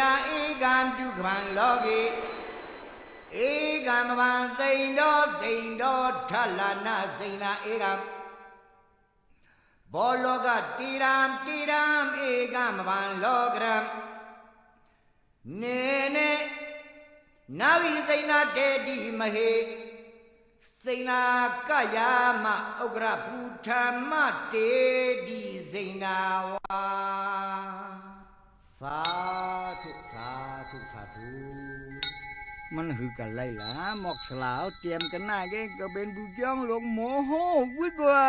နာဧကံပြုကံလောကေဧကံမပံစိန်တော်ထလနာစိန်နာဧကံဘောလောကတိရံဧကံမပံလောကရံနေနေနာဝိစိန်နာတေတိမဟေစိန်နာကယာမဥက္ကရဘူထမ္မတေတိစိန်နာဝါသာธุมันหือกันไล่ล่ะหมอกสลาวเตรียมกันหน้าแกก็เป็นบุจ้องลงโมโหวิกว่า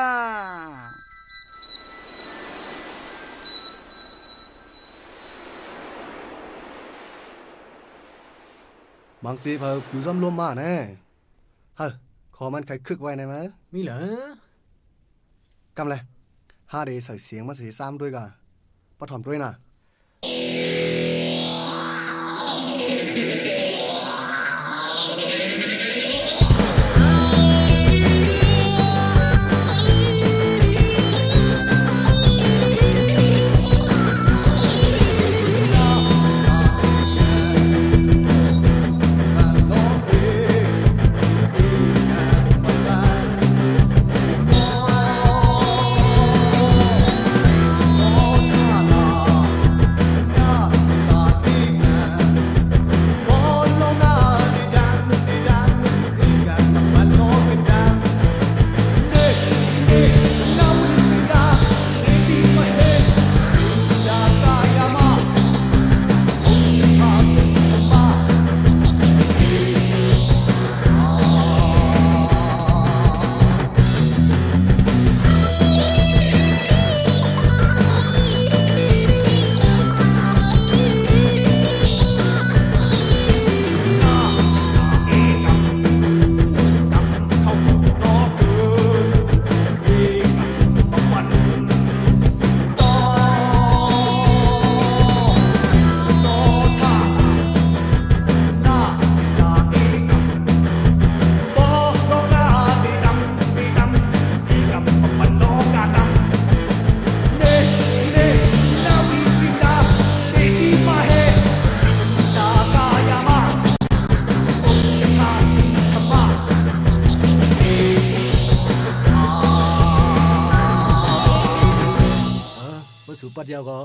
บางทีพออยู่ซ้ำรวมมาแน่เฮ้ยขอมันใครคึกไว้ได้ไหมมีเหรอกำเลย5 เดย์ใส่เสียงมาใส่ซ้ำด้วยกันปะถอมด้วยนะสุปัดยาวก็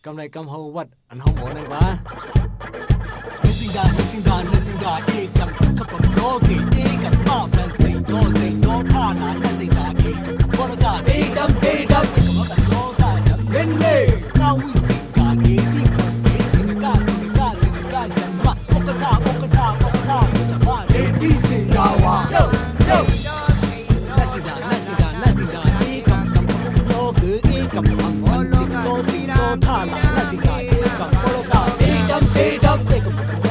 กำไรกำเฮาวัดอันเฮาหมอนั่นวะไม่สิงดาเอกัมขับกับโลกเอกัมป้าเป็นสิงโตท่าหลานไม่สิงดาเอวรกาเอดัมกับกับโลกาดัมเล่นเล่นาวิสิงดาเอที่มันเอสิงกายันมาโอกาจะว่าเอที่สิงดาวะโยนาสิงดาเอกัมขับโลกเอกัมปังท่าหลังน่าสิงหาเอกัมโปโลกาเอดัมเอกัม